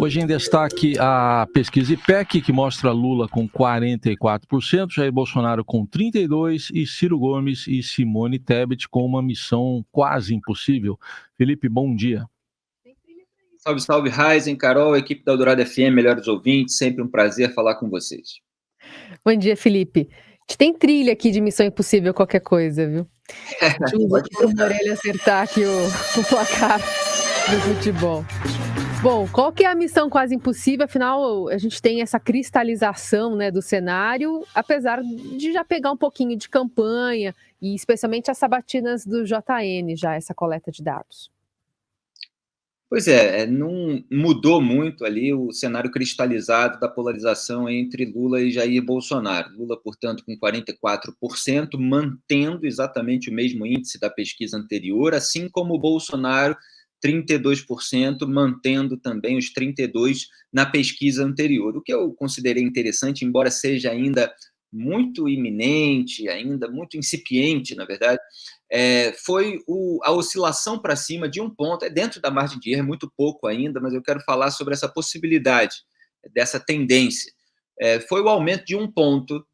Hoje em destaque a pesquisa IPEC, que mostra Lula com 44%, Jair Bolsonaro com 32% e Ciro Gomes e Simone Tebet com uma missão quase impossível. Felipe, bom dia. Salve, salve, Heisen, Carol, equipe da Eldorado FM, melhores ouvintes, sempre um prazer falar com vocês. Bom dia, Felipe. A gente tem trilha aqui de Missão Impossível qualquer coisa, viu? Ajuda aqui pro Morelli acertar aqui o placar do futebol. Bom, qual que é a missão quase impossível? Afinal, a gente tem essa cristalização, né, do cenário, apesar de já pegar um pouquinho de campanha, e especialmente as sabatinas do JN, já essa coleta de dados. Pois é, não mudou muito ali o cenário cristalizado da polarização entre Lula e Jair Bolsonaro. Lula, portanto, com 44%, mantendo exatamente o mesmo índice da pesquisa anterior, assim como o Bolsonaro, 32%, mantendo também os 32% na pesquisa anterior. O que eu considerei interessante, embora seja ainda muito iminente, ainda muito incipiente, na verdade, foi a oscilação para cima de um ponto, dentro da margem de erro, é muito pouco ainda, mas eu quero falar sobre essa possibilidade, dessa tendência. Foi o aumento de um ponto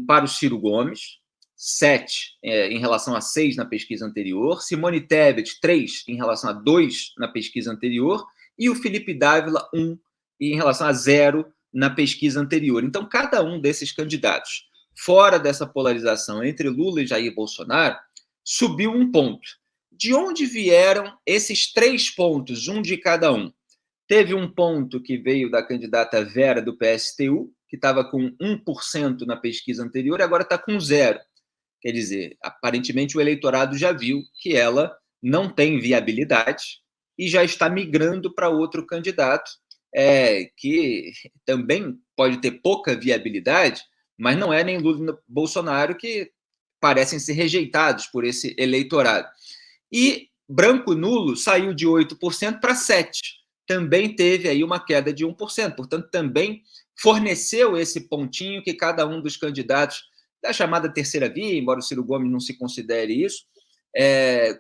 para o Ciro Gomes, 7 em relação a 6 na pesquisa anterior, Simone Tebet, 3 em relação a 2 na pesquisa anterior, e o Felipe Dávila, 1 em relação a 0 na pesquisa anterior. Então, cada um desses candidatos, fora dessa polarização entre Lula e Jair Bolsonaro, subiu um ponto. De onde vieram esses 3 pontos, um de cada um? Teve um ponto que veio da candidata Vera, do PSTU, que estava com 1% na pesquisa anterior, e agora está com 0%. Quer dizer, aparentemente o eleitorado já viu que ela não tem viabilidade e já está migrando para outro candidato, que também pode ter pouca viabilidade, mas não é nem Lula nem Bolsonaro, que parecem ser rejeitados por esse eleitorado. E branco nulo saiu de 8% para 7%. Também teve aí uma queda de 1%. Portanto, também forneceu esse pontinho que cada um dos candidatos da chamada terceira via, embora o Ciro Gomes não se considere isso,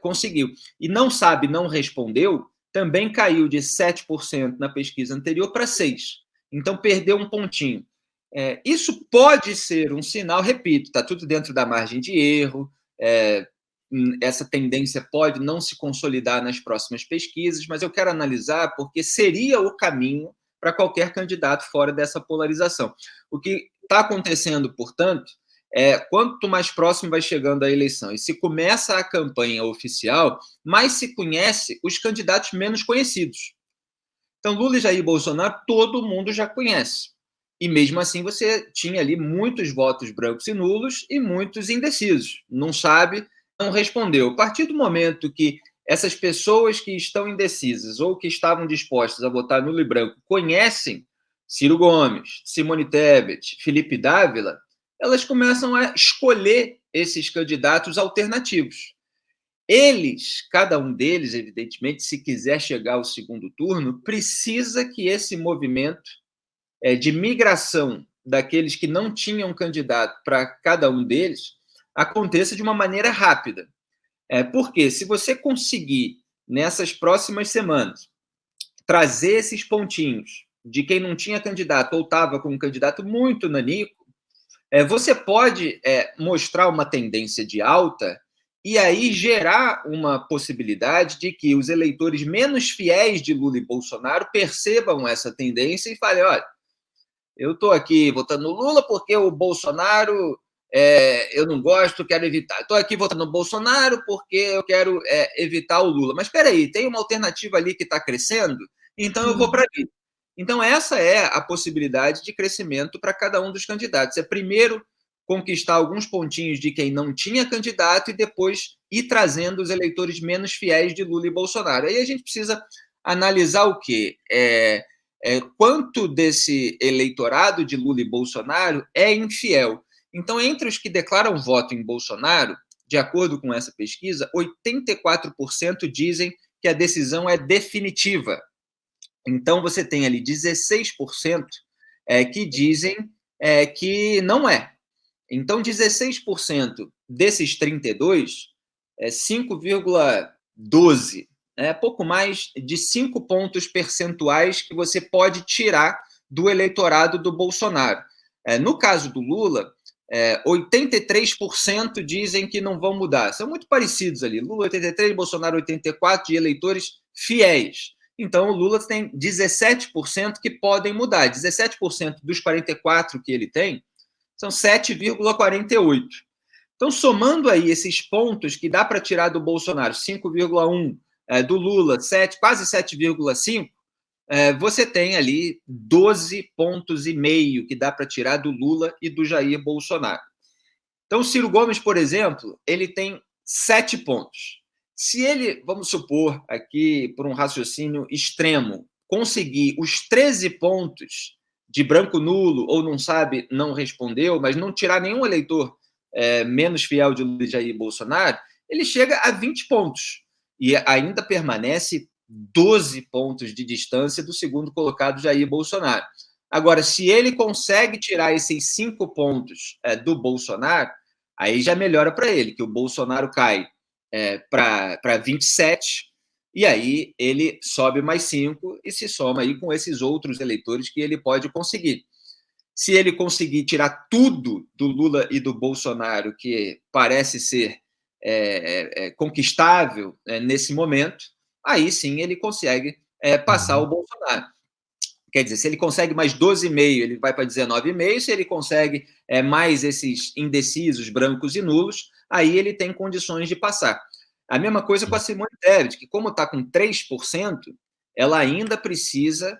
conseguiu. E não sabe, não respondeu, também caiu de 7% na pesquisa anterior para 6%. Então, perdeu um pontinho. Isso pode ser um sinal, repito, está tudo dentro da margem de erro, essa tendência pode não se consolidar nas próximas pesquisas, mas eu quero analisar porque seria o caminho para qualquer candidato fora dessa polarização. O que está acontecendo, portanto, quanto mais próximo vai chegando a eleição e se começa a campanha oficial, mais se conhece os candidatos menos conhecidos. Então, Lula e Jair Bolsonaro, todo mundo já conhece. E mesmo assim você tinha ali muitos votos brancos e nulos e muitos indecisos. Não sabe, não respondeu. A partir do momento que essas pessoas que estão indecisas ou que estavam dispostas a votar nulo e branco conhecem Ciro Gomes, Simone Tebet, Felipe Dávila, elas começam a escolher esses candidatos alternativos. Eles, cada um deles, evidentemente, se quiser chegar ao segundo turno, precisa que esse movimento de migração daqueles que não tinham candidato para cada um deles aconteça de uma maneira rápida. Porque se você conseguir, nessas próximas semanas, trazer esses pontinhos de quem não tinha candidato ou estava com um candidato muito nanico, você pode mostrar uma tendência de alta e aí gerar uma possibilidade de que os eleitores menos fiéis de Lula e Bolsonaro percebam essa tendência e falem, olha, eu estou aqui votando no Lula porque o Bolsonaro eu não gosto, quero evitar. Estou aqui votando no Bolsonaro porque eu quero evitar o Lula. Mas espera aí, tem uma alternativa ali que está crescendo, então eu vou para ali. Então, essa é a possibilidade de crescimento para cada um dos candidatos. Primeiro conquistar alguns pontinhos de quem não tinha candidato e depois ir trazendo os eleitores menos fiéis de Lula e Bolsonaro. Aí a gente precisa analisar o quê? Quanto desse eleitorado de Lula e Bolsonaro é infiel. Então, entre os que declaram voto em Bolsonaro, de acordo com essa pesquisa, 84% dizem que a decisão é definitiva. Então, você tem ali 16% que dizem que não é. Então, 16% desses 32, 5,12 pouco mais de 5 pontos percentuais que você pode tirar do eleitorado do Bolsonaro. No caso do Lula, 83% dizem que não vão mudar. São muito parecidos ali. Lula 83%, Bolsonaro 84% de eleitores fiéis. Então, o Lula tem 17% que podem mudar. 17% dos 44% que ele tem são 7,48%. Então, somando aí esses pontos que dá para tirar do Bolsonaro, 5,1%, do Lula, quase 7,5%, você tem ali 12,5 pontos que dá para tirar do Lula e do Jair Bolsonaro. Então, o Ciro Gomes, por exemplo, ele tem 7 pontos. Se ele, vamos supor aqui, por um raciocínio extremo, conseguir os 13 pontos de branco nulo, ou não sabe, não respondeu, mas não tirar nenhum eleitor menos fiel de Lula e Jair Bolsonaro, ele chega a 20 pontos. E ainda permanece 12 pontos de distância do segundo colocado, Jair Bolsonaro. Agora, se ele consegue tirar esses 5 pontos do Bolsonaro, aí já melhora para ele, que o Bolsonaro cai para 27, e aí ele sobe mais 5 e se soma aí com esses outros eleitores que ele pode conseguir. Se ele conseguir tirar tudo do Lula e do Bolsonaro, que parece ser conquistável nesse momento, aí sim ele consegue passar o Bolsonaro. Quer dizer, se ele consegue mais 12,5, ele vai para 19,5. Se ele consegue mais esses indecisos, brancos e nulos, aí ele tem condições de passar. A mesma coisa com a Simone Tebet, que como está com 3%, ela ainda precisa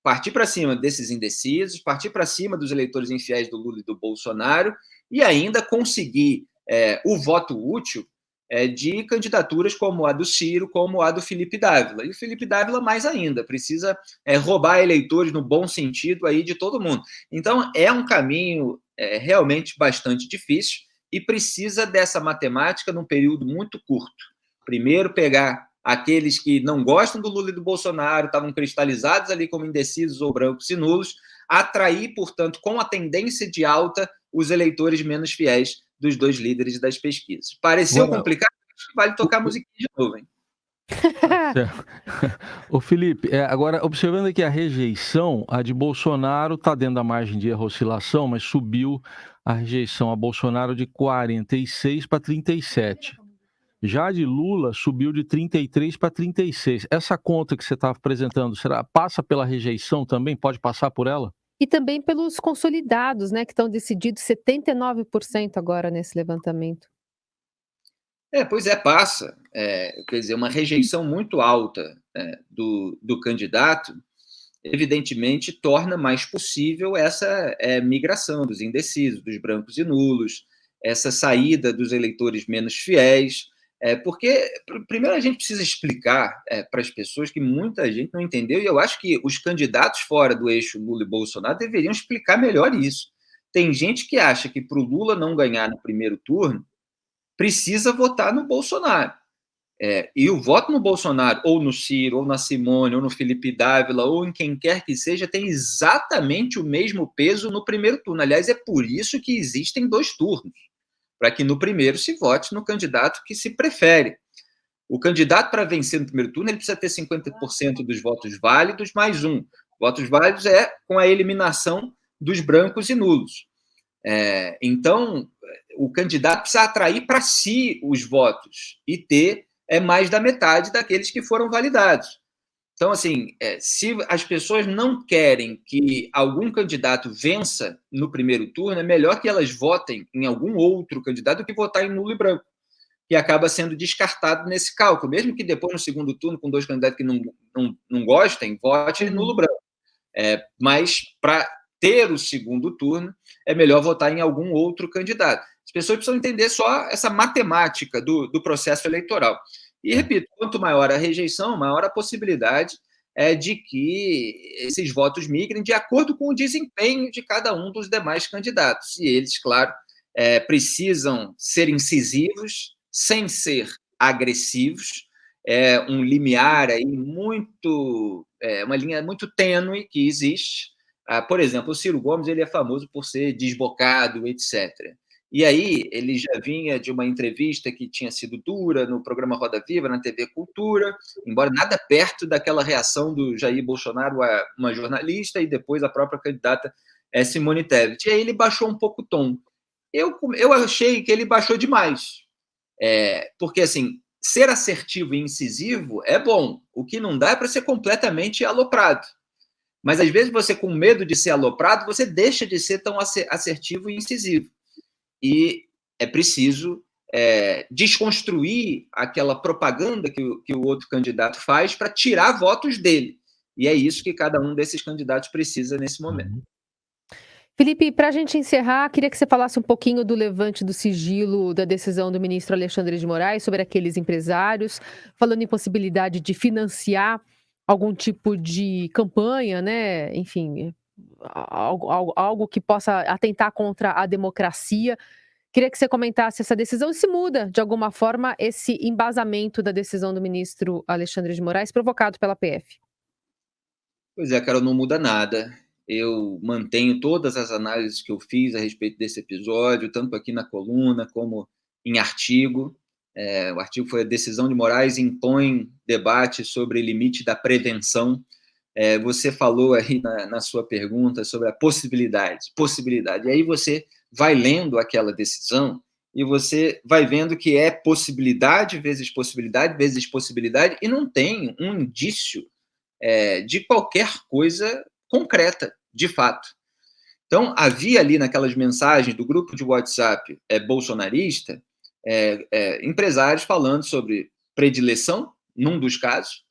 partir para cima desses indecisos, partir para cima dos eleitores infiéis do Lula e do Bolsonaro, e ainda conseguir o voto útil de candidaturas como a do Ciro, como a do Felipe Dávila. E o Felipe Dávila mais ainda, precisa roubar eleitores no bom sentido aí de todo mundo. Então, é um caminho realmente bastante difícil e precisa dessa matemática num período muito curto. Primeiro, pegar aqueles que não gostam do Lula e do Bolsonaro, estavam cristalizados ali como indecisos ou brancos e nulos, atrair, portanto, com a tendência de alta, os eleitores menos fiéis dos dois líderes das pesquisas. Pareceu complicado, acho que vale tocar a musiquinha de novo, hein? Ô Felipe, agora observando aqui a rejeição, a de Bolsonaro está dentro da margem de erro, oscilação, mas subiu a rejeição a Bolsonaro de 46 para 37. Já a de Lula subiu de 33 para 36. Essa conta que você está apresentando, passa pela rejeição também? Pode passar por ela? E também pelos consolidados, né, que estão decididos 79% agora nesse levantamento. Pois passa. Quer dizer, uma rejeição muito alta do candidato, evidentemente, torna mais possível essa migração dos indecisos, dos brancos e nulos, essa saída dos eleitores menos fiéis, porque, primeiro, a gente precisa explicar para as pessoas que muita gente não entendeu, e eu acho que os candidatos fora do eixo Lula e Bolsonaro deveriam explicar melhor isso. Tem gente que acha que para o Lula não ganhar no primeiro turno, precisa votar no Bolsonaro. E o voto no Bolsonaro, ou no Ciro, ou na Simone, ou no Felipe Dávila, ou em quem quer que seja, tem exatamente o mesmo peso no primeiro turno. Aliás, é por isso que existem 2 turnos, para que no primeiro se vote no candidato que se prefere. O candidato, para vencer no primeiro turno, ele precisa ter 50% dos votos válidos mais 1. Votos válidos com a eliminação dos brancos e nulos. Então, o candidato precisa atrair para si os votos e ter mais da metade daqueles que foram validados. Então, assim, se as pessoas não querem que algum candidato vença no primeiro turno, é melhor que elas votem em algum outro candidato do que votar em nulo e branco, que acaba sendo descartado nesse cálculo. Mesmo que depois, no segundo turno, com 2 candidatos que não gostem, vote em nulo branco. Mas, para ter o segundo turno, é melhor votar em algum outro candidato. As pessoas precisam entender só essa matemática do processo eleitoral. E, repito, quanto maior a rejeição, maior a possibilidade de que esses votos migrem de acordo com o desempenho de cada um dos demais candidatos. E eles, claro, precisam ser incisivos, sem ser agressivos, um limiar aí uma linha muito tênue que existe. Por exemplo, o Ciro Gomes ele é famoso por ser desbocado, etc. E aí ele já vinha de uma entrevista que tinha sido dura no programa Roda Viva, na TV Cultura, embora nada perto daquela reação do Jair Bolsonaro a uma jornalista e depois a própria candidata Simone Tebet. E aí ele baixou um pouco o tom. Eu achei que ele baixou demais. Porque, assim, ser assertivo e incisivo é bom. O que não dá é para ser completamente aloprado. Mas, às vezes, você, com medo de ser aloprado, você deixa de ser tão assertivo e incisivo. E é preciso desconstruir aquela propaganda que o outro candidato faz para tirar votos dele. E é isso que cada um desses candidatos precisa nesse momento. Felipe, para a gente encerrar, queria que você falasse um pouquinho do levante do sigilo da decisão do ministro Alexandre de Moraes sobre aqueles empresários, falando em possibilidade de financiar algum tipo de campanha, né? Enfim, algo que possa atentar contra a democracia. Queria que você comentasse essa decisão e se muda, de alguma forma, esse embasamento da decisão do ministro Alexandre de Moraes provocado pela PF. Pois é, Carol, não muda nada. Eu mantenho todas as análises que eu fiz a respeito desse episódio, tanto aqui na coluna como em artigo. O artigo foi: a decisão de Moraes impõe debate sobre limite da prevenção. Você falou aí na sua pergunta sobre a possibilidade. E aí você vai lendo aquela decisão e você vai vendo que é possibilidade, vezes possibilidade, vezes possibilidade, e não tem um indício de qualquer coisa concreta, de fato. Então, havia ali naquelas mensagens do grupo de WhatsApp bolsonarista, empresários falando sobre predileção, num dos casos,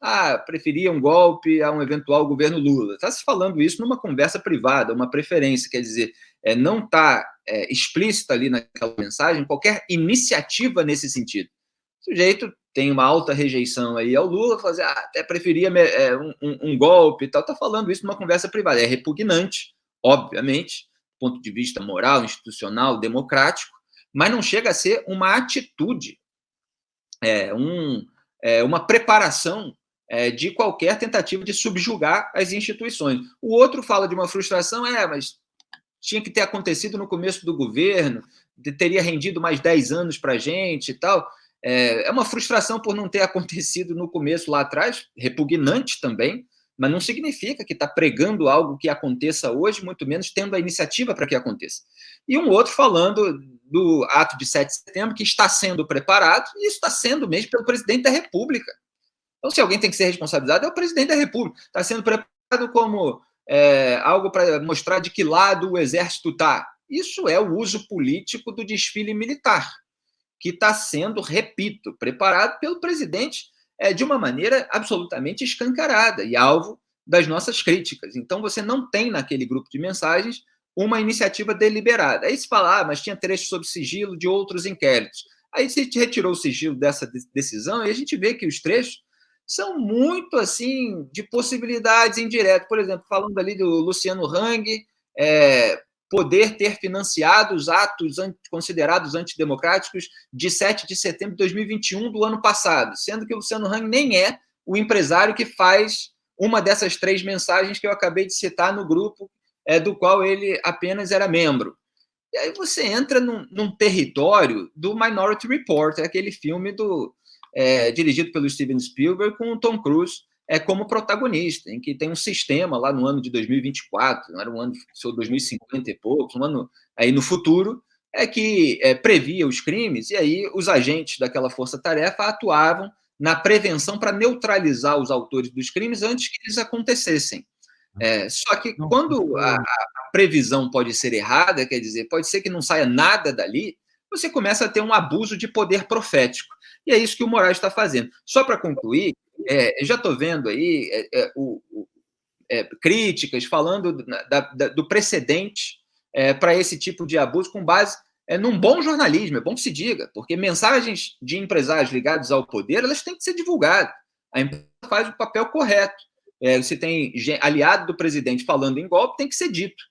preferia um golpe a um eventual governo Lula. Está se falando isso numa conversa privada, uma preferência, quer dizer, não está explícita ali naquela mensagem qualquer iniciativa nesse sentido. O sujeito tem uma alta rejeição aí ao Lula, fazer até preferia um golpe e tal, está falando isso numa conversa privada. É repugnante, obviamente, do ponto de vista moral, institucional, democrático, mas não chega a ser uma atitude, uma preparação de qualquer tentativa de subjugar as instituições. O outro fala de uma frustração, mas tinha que ter acontecido no começo do governo, teria rendido mais 10 anos para a gente e tal. É uma frustração por não ter acontecido no começo, lá atrás, repugnante também, mas não significa que está pregando algo que aconteça hoje, muito menos tendo a iniciativa para que aconteça. E um outro falando do ato de 7 de setembro, que está sendo preparado, e isso está sendo mesmo pelo presidente da República. Então, se alguém tem que ser responsabilizado, é o presidente da República. Está sendo preparado como algo para mostrar de que lado o exército está. Isso é o uso político do desfile militar, que está sendo, repito, preparado pelo presidente de uma maneira absolutamente escancarada e alvo das nossas críticas. Então, você não tem naquele grupo de mensagens uma iniciativa deliberada. Aí se fala, mas tinha trechos sob sigilo de outros inquéritos. Aí se retirou o sigilo dessa decisão e a gente vê que os trechos são muito, assim, de possibilidades indiretas. Por exemplo, falando ali do Luciano Hang, poder ter financiado os atos considerados antidemocráticos de 7 de setembro de 2021 do ano passado, sendo que o Luciano Hang nem é o empresário que faz uma dessas 3 mensagens que eu acabei de citar no grupo, do qual ele apenas era membro. E aí você entra num território do Minority Report, aquele filme dirigido pelo Steven Spielberg com o Tom Cruise como protagonista, em que tem um sistema lá no ano de 2024, não era um ano de 2050 e poucos, um ano aí no futuro, que previa os crimes, e aí os agentes daquela força-tarefa atuavam na prevenção para neutralizar os autores dos crimes antes que eles acontecessem. Só que quando a previsão pode ser errada, quer dizer, pode ser que não saia nada dali, você começa a ter um abuso de poder profético. E é isso que o Moraes está fazendo. Só para concluir, eu já estou vendo aí críticas falando do precedente para esse tipo de abuso com base num bom jornalismo, é bom que se diga, porque mensagens de empresários ligados ao poder, elas têm que ser divulgadas. A empresa faz o papel correto. Você tem aliado do presidente falando em golpe, tem que ser dito.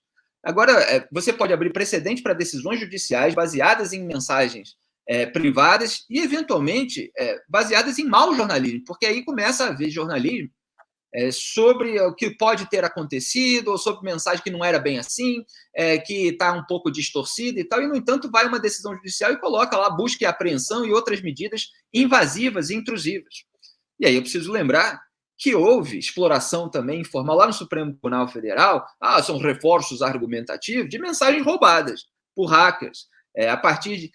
Agora, você pode abrir precedente para decisões judiciais baseadas em mensagens privadas e, eventualmente, baseadas em mau jornalismo, porque aí começa a haver jornalismo sobre o que pode ter acontecido, ou sobre mensagem que não era bem assim, que está um pouco distorcida e tal, e, no entanto, vai uma decisão judicial e coloca lá busca e apreensão e outras medidas invasivas e intrusivas. E aí eu preciso lembrar que houve exploração também informal lá no Supremo Tribunal Federal, são reforços argumentativos de mensagens roubadas por hackers, a partir de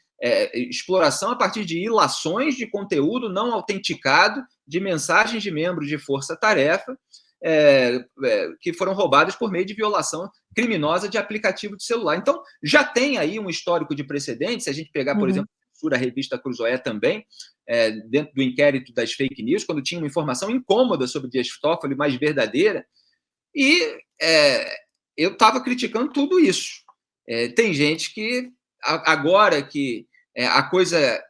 exploração a partir de ilações de conteúdo não autenticado de mensagens de membros de força-tarefa que foram roubadas por meio de violação criminosa de aplicativo de celular. Então, já tem aí um histórico de precedentes, se a gente pegar, por exemplo, a revista Cruzoé também, dentro do inquérito das fake news, quando tinha uma informação incômoda sobre Dias Toffoli, mais verdadeira, e eu estava criticando tudo isso. Tem gente que, agora que a coisa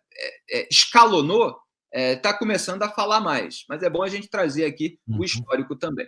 escalonou, está começando a falar mais, mas é bom a gente trazer aqui o histórico também.